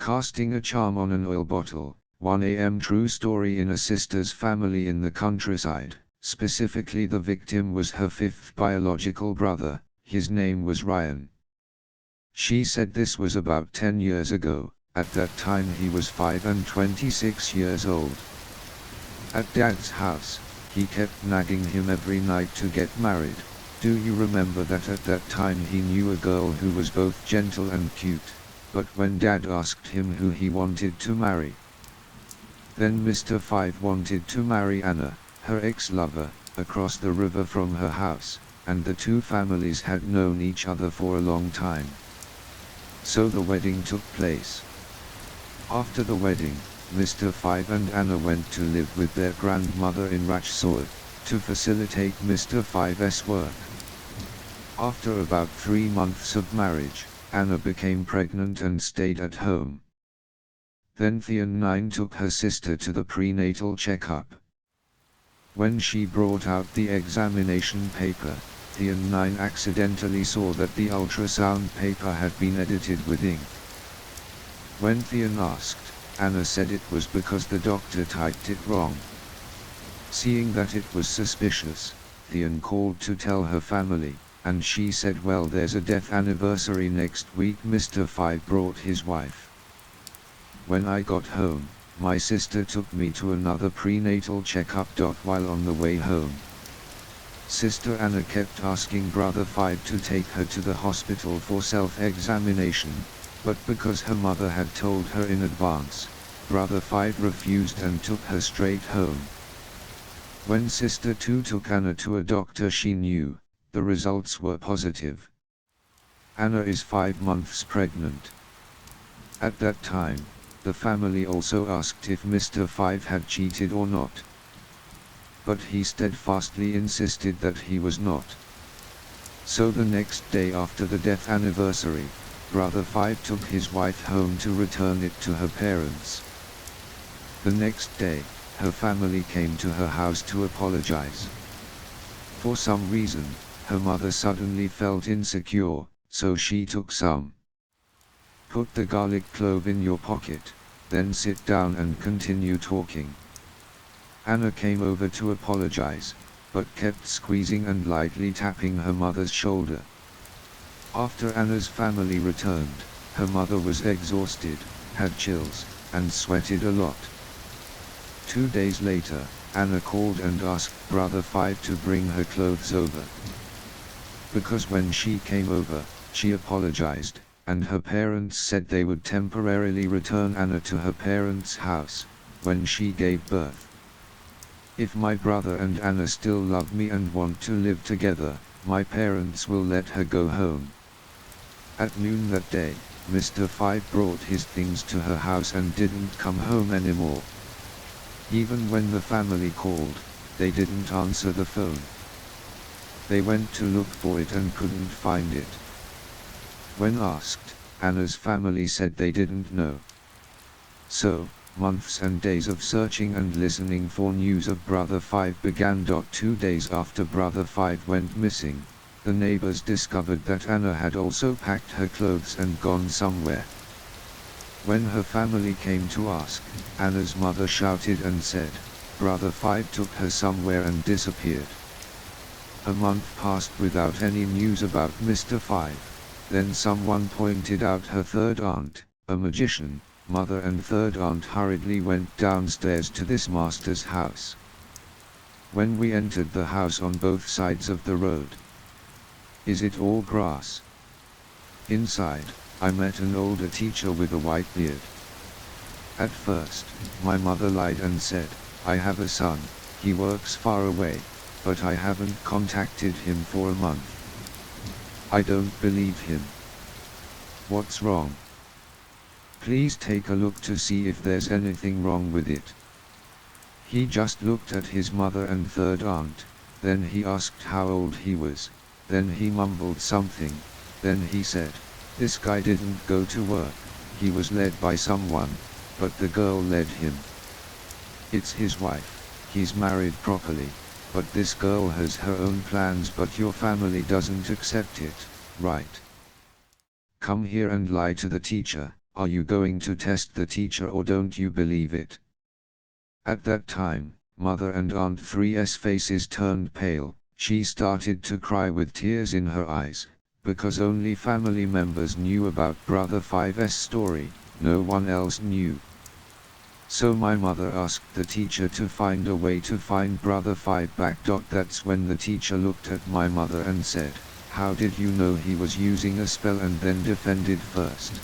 Casting a charm on an oil bottle. 1 a.m. True story in a sister's family in the countryside. Specifically, the victim was her fifth biological brother. His name was Ryan. She said this was about 10 years ago. At that time he was 5 and 26 years old. At Dad's house, he kept nagging him every night to get married. Do you remember that at that time he knew a girl who was both gentle and cute? But when Dad asked him who he wanted to marry, then Mr. Five wanted to marry Anna, her ex-lover, across the river from her house, and the two families had known each other for a long time. So the wedding took place. After the wedding, Mr. Five and Anna went to live with their grandmother in Rachsord, to facilitate Mr. Five's work. After about 3 months of marriage, Anna became pregnant and stayed at home. Then Theon 9 took her sister to the prenatal checkup. When she brought out the examination paper, Theon 9 accidentally saw that the ultrasound paper had been edited with ink. When Theon asked, Anna said it was because the doctor typed it wrong. Seeing that it was suspicious, Theon called to tell her family, and she said, well, there's a death anniversary next week. Mr. Five brought his wife. When I got home, my sister took me to another prenatal checkup. While on the way home, Sister Anna kept asking Brother Five to take her to the hospital for self-examination, but because her mother had told her in advance, Brother Five refused and took her straight home. When Sister 2 took Anna to a doctor she knew, the results were positive. Anna is 5 months pregnant. At that time, the family also asked if Mr. Five had cheated or not. But he steadfastly insisted that he was not. So the next day after the death anniversary, Brother Five took his wife home to return it to her parents. The next day, her family came to her house to apologize. For some reason, her mother suddenly felt insecure, so she took some. Put the garlic clove in your pocket, then sit down and continue talking. Anna came over to apologize, but kept squeezing and lightly tapping her mother's shoulder. After Anna's family returned, her mother was exhausted, had chills, and sweated a lot. 2 days later, Anna called and asked Brother Five to bring her clothes over. Because when she came over, she apologized, and her parents said they would temporarily return Anna to her parents' house, when she gave birth. If my brother and Anna still love me and want to live together, my parents will let her go home. At noon that day, Mr. Five brought his things to her house and didn't come home anymore. Even when the family called, they didn't answer the phone. They went to look for it and couldn't find it. When asked, Anna's family said they didn't know. So, months and days of searching and listening for news of Brother Five began. 2 days after Brother Five went missing, the neighbors discovered that Anna had also packed her clothes and gone somewhere. When her family came to ask, Anna's mother shouted and said, Brother Five took her somewhere and disappeared. A month passed without any news about Mr. Five. Then someone pointed out her third aunt, a magician. Mother and third aunt hurriedly went downstairs to this master's house. When we entered the house on both sides of the road, is it all grass? Inside, I met an older teacher with a white beard. At first, my mother lied and said, I have a son, he works far away, but I haven't contacted him for a month. I don't believe him. What's wrong? Please take a look to see if there's anything wrong with it. He just looked at his mother and third aunt, then he asked how old he was, then he mumbled something, then he said, this guy didn't go to work, he was led by someone, but the girl led him. It's his wife, he's married properly, but this girl has her own plans, but your family doesn't accept it, right? Come here and lie to the teacher, Are you going to test the teacher or don't you believe it? At that time, Mother and Aunt 3's faces turned pale. She started to cry with tears in her eyes, because only family members knew about Brother 5's story, no one else knew. So my mother asked the teacher to find a way to find Brother 5 back. That's when the teacher looked at my mother and said, "How did you know he was using a spell?" and then defended first.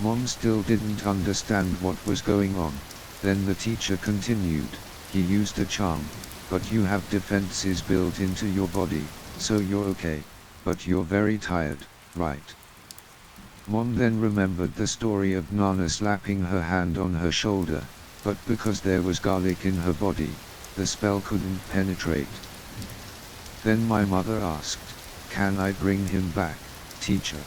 Mom still didn't understand what was going on. Then the teacher continued, "He used a charm, but you have defenses built into your body, so you're okay, but you're very tired, right?" Mom then remembered the story of Nana slapping her hand on her shoulder, but because there was garlic in her body, the spell couldn't penetrate. Then my mother asked, "Can I bring him back, teacher?"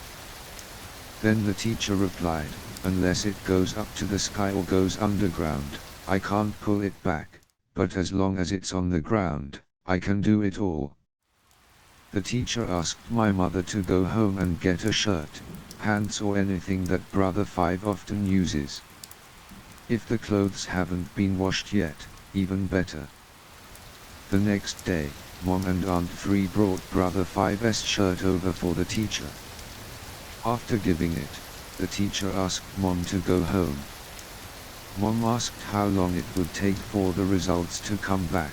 Then the teacher replied, "Unless it goes up to the sky or goes underground, I can't pull it back, but as long as it's on the ground, I can do it all." The teacher asked my mother to go home and get a shirt, pants or anything that Brother 5 often uses. If the clothes haven't been washed yet, even better. The next day, Mom and Aunt 3 brought Brother 5's shirt over for the teacher. After giving it, the teacher asked Mom to go home. Mom asked how long it would take for the results to come back.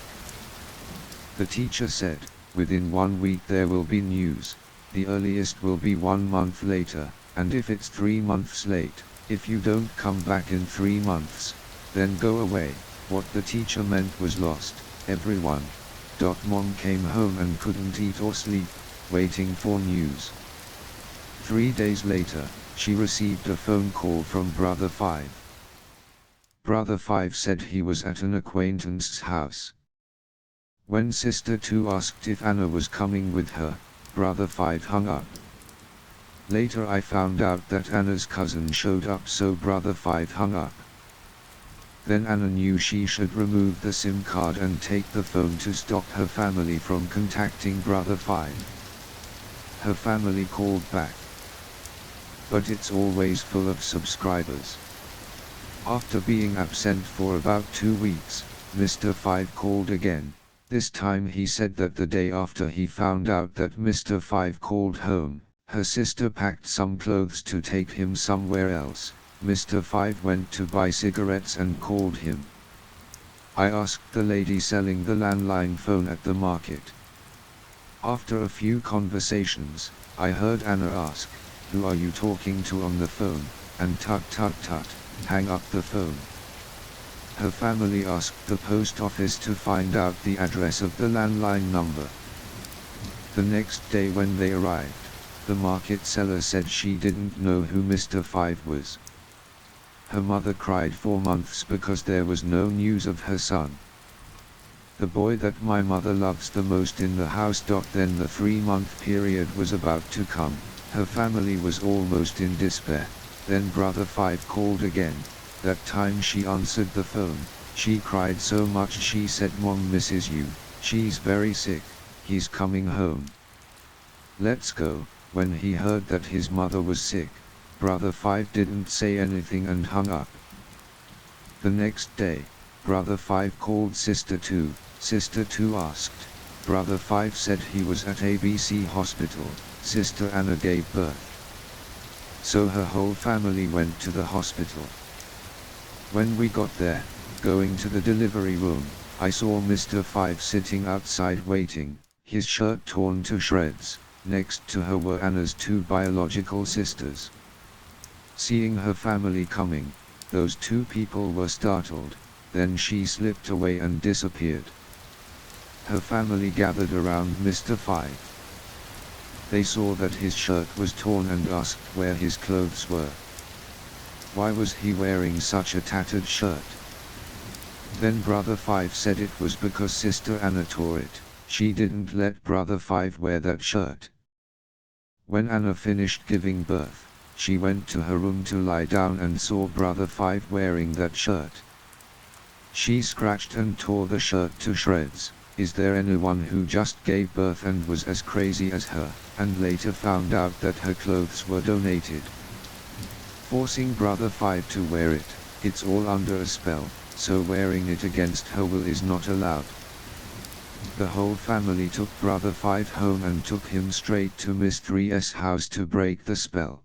The teacher said, "Within 1 week there will be news, the earliest will be 1 month later, and if it's 3 months late, if you don't come back in 3 months, then go away." What the teacher meant was lost, everyone. Mom came home and couldn't eat or sleep, waiting for news. 3 days later, she received a phone call from Brother 5. Brother 5 said he was at an acquaintance's house. When Sister 2 asked if Anna was coming with her, Brother 5 hung up. Later I found out that Anna's cousin showed up, so Brother 5 hung up. Then Anna knew she should remove the SIM card and take the phone to stop her family from contacting Brother 5. Her family called back, but it's always full of subscribers. After being absent for about 2 weeks, Mr. 5 called again. This time he said that the day after he found out that Mr. 5 called home, her sister packed some clothes to take him somewhere else. Mr. 5 went to buy cigarettes and called him. I asked the lady selling the landline phone at the market. After a few conversations, I heard Anna ask, "Who are you talking to on the phone?" and tut tut tut, hang up the phone. Her family asked the post office to find out the address of the landline number. The next day when they arrived, the market seller said she didn't know who Mr. 5 was. Her mother cried for months because there was no news of her son. The boy that my mother loves the most in the house. Then the 3-month period was about to come. Her family was almost in despair. Then Brother 5 called again. That time she answered the phone. She cried so much she said, "Mom misses you, she's very sick, he's coming home. Let's go." When he heard that his mother was sick, Brother 5 didn't say anything and hung up. The next day, Brother 5 called Sister 2. Sister 2 asked. Brother 5 said he was at ABC hospital. Sister Anna gave birth. So her whole family went to the hospital. When we got there, going to the delivery room, I saw Mr. 5 sitting outside waiting, his shirt torn to shreds. Next to her were Anna's 2 biological sisters. Seeing her family coming, those 2 people were startled, then she slipped away and disappeared. Her family gathered around Mr. 5. They saw that his shirt was torn and asked where his clothes were. Why was he wearing such a tattered shirt? Then Brother 5 said it was because Sister Anna tore it. She didn't let Brother 5 wear that shirt. When Anna finished giving birth, she went to her room to lie down and saw Brother 5 wearing that shirt. She scratched and tore the shirt to shreds. Is there anyone who just gave birth and was as crazy as her, and later found out that her clothes were donated? forcing Brother 5 to wear it. It's all under a spell, so wearing it against her will is not allowed. The whole family took Brother 5 home and took him straight to Miss 3's house to break the spell.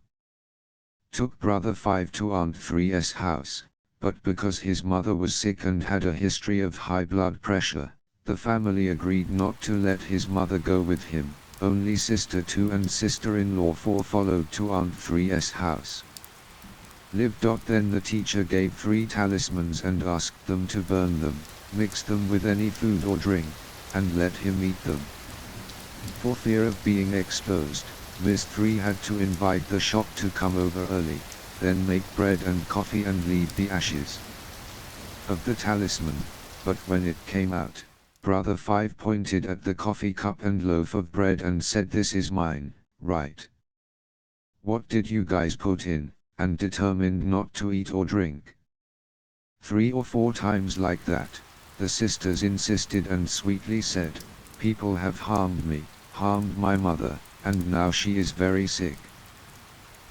Took Brother 5 to Aunt 3's house, but because his mother was sick and had a history of high blood pressure, the family agreed not to let his mother go with him. Only Sister 2 and sister-in-law 4 followed to Aunt 3's house. Then the teacher gave 3 talismans and asked them to burn them, mix them with any food or drink, and let him eat them. For fear of being exposed, Miss 3 had to invite the shop to come over early, then make bread and coffee and leave the ashes of the talisman, but when it came out, Brother 5 pointed at the coffee cup and loaf of bread and said, "This is mine, right? What did you guys put in?" and determined not to eat or drink. 3 or 4 times like that, the sisters insisted and sweetly said, "People have harmed me, harmed my mother, and now she is very sick.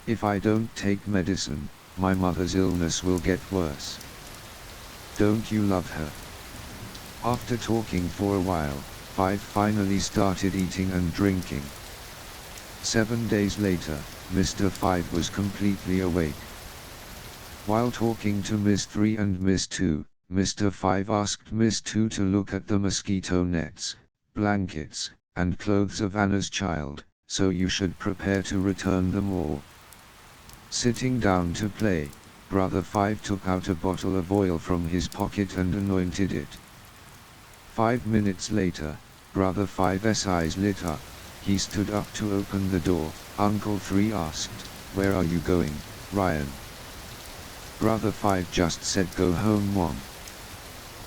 If I don't take medicine, my mother's illness will get worse. Don't you love her?" After talking for a while, 5 finally started eating and drinking. 7 days later, Mr. 5 was completely awake. While talking to Miss 3 and Miss 2, Mr. 5 asked Miss 2 to look at the mosquito nets, blankets, and clothes of Anna's child, so you should prepare to return them all. Sitting down to play, Brother 5 took out a bottle of oil from his pocket and anointed it. 5 minutes later, Brother 5's eyes lit up. He stood up to open the door. Uncle 3 asked, "Where are you going, Ryan?" Brother 5 just said, "Go home, Mom."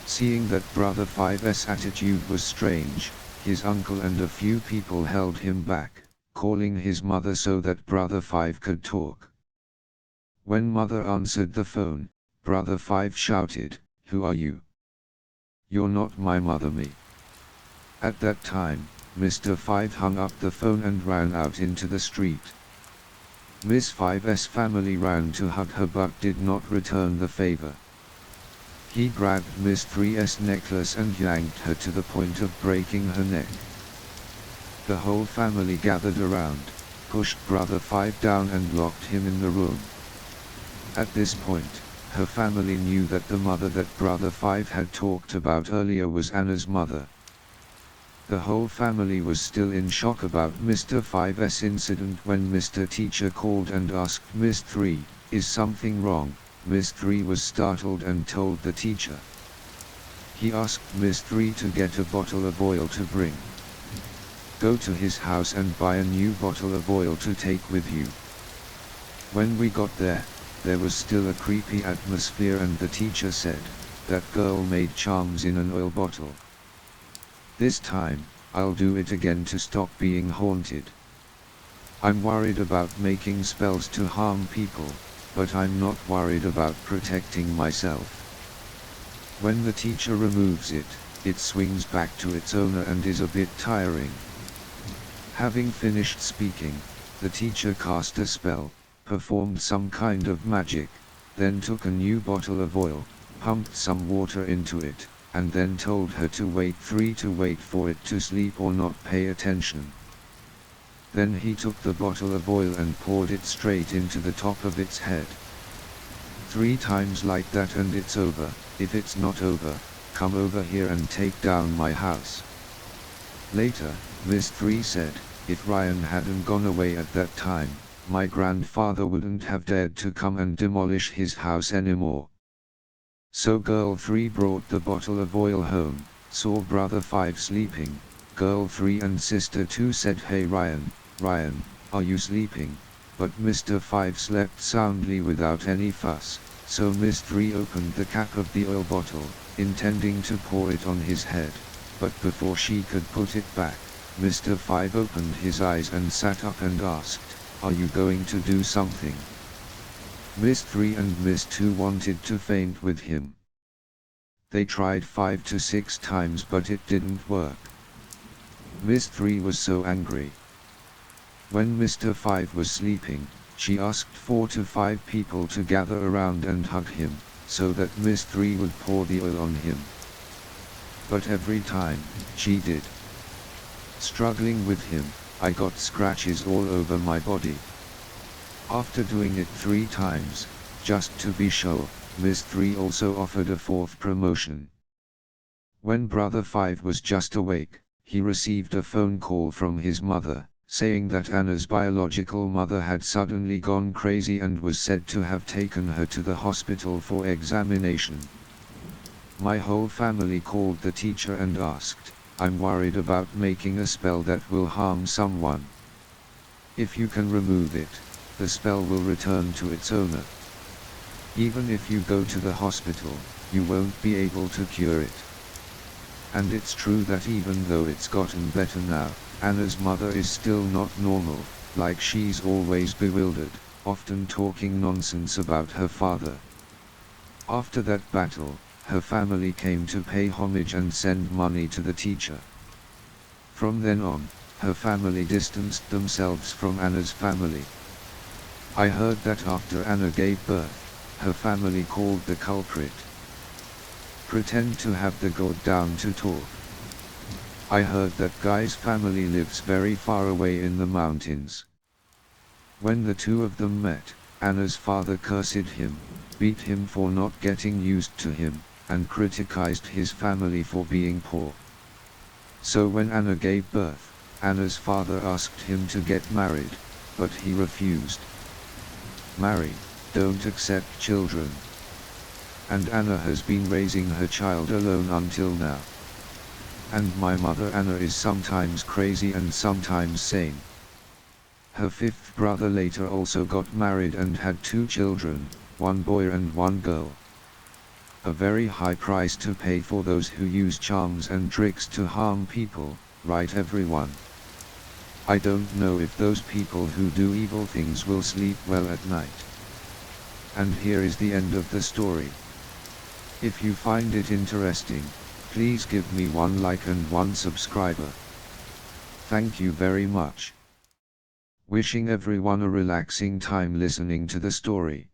Seeing that Brother 5's attitude was strange, his uncle and a few people held him back, calling his mother so that Brother 5 could talk. When Mother answered the phone, Brother 5 shouted, "Who are you? You're not my mother, me." At that time, Mr. 5 hung up the phone and ran out into the street. Miss 5's family ran to hug her but did not return the favor. He grabbed Miss 3's necklace and yanked her to the point of breaking her neck. The whole family gathered around, pushed Brother 5 down and locked him in the room. At this point, her family knew that the mother that Brother 5 had talked about earlier was Anna's mother. The whole family was still in shock about Mr. 5's incident when Mr. Teacher called and asked Miss 3, "Is something wrong?" Miss 3 was startled and told the teacher. He asked Miss 3 to get a bottle of oil to bring. "Go to his house and buy a new bottle of oil to take with you." When we got there was still a creepy atmosphere and the teacher said, "That girl made charms in an oil bottle. This time, I'll do it again to stop being haunted. I'm worried about making spells to harm people, but I'm not worried about protecting myself." When the teacher removes it, it swings back to its owner and is a bit tiring. Having finished speaking, the teacher cast a spell, performed some kind of magic, then took a new bottle of oil, pumped some water into it, and then told her to wait for it to sleep or not pay attention. Then he took the bottle of oil and poured it straight into the top of its head. 3 times like that and it's over. If it's not over, come over here and take down my house. Later, Miss 3 said, "If Ryan hadn't gone away at that time, my grandfather wouldn't have dared to come and demolish his house anymore." So Girl 3 brought the bottle of oil home, saw Brother 5 sleeping. Girl 3 and Sister 2 said, "Hey Ryan, are you sleeping?" But Mr. 5 slept soundly without any fuss, so Miss 3 opened the cap of the oil bottle, intending to pour it on his head, but before she could put it back, Mr. 5 opened his eyes and sat up and asked, "Are you going to do something?" Miss 3 and Miss 2 wanted to faint with him. They tried 5 to 6 times but it didn't work. Miss 3 was so angry. When Mr. 5 was sleeping, She asked 4 to 5 people to gather around and hug him, so that Miss 3 would pour the oil on him. But every time she did, struggling with him, I got scratches all over my body. After doing it 3 times, just to be sure, Miss 3 also offered a 4th promotion. When Brother 5 was just awake, he received a phone call from his mother, saying that Anna's biological mother had suddenly gone crazy and was said to have taken her to the hospital for examination. My whole family called the teacher and asked, "I'm worried about making a spell that will harm someone. If you can remove it, the spell will return to its owner. Even if you go to the hospital, you won't be able to cure it." And it's true that even though it's gotten better now, Anna's mother is still not normal, like she's always bewildered, often talking nonsense about her father. After that battle, her family came to pay homage and send money to the teacher. From then on, her family distanced themselves from Anna's family. I heard that after Anna gave birth, her family called the culprit. Pretend to have the god down to talk. I heard that guy's family lives very far away in the mountains. When the two of them met, Anna's father cursed him, beat him for not getting used to him, and criticized his family for being poor. So when Anna gave birth, Anna's father asked him to get married, but he refused. Marry, don't accept children. And Anna has been raising her child alone until now. And my mother Anna is sometimes crazy and sometimes sane. Her 5th brother later also got married and had 2 children, 1 boy and 1 girl. A very high price to pay for those who use charms and tricks to harm people, right everyone? I don't know if those people who do evil things will sleep well at night. And here is the end of the story. If you find it interesting, please give me 1 like and 1 subscriber. Thank you very much. Wishing everyone a relaxing time listening to the story.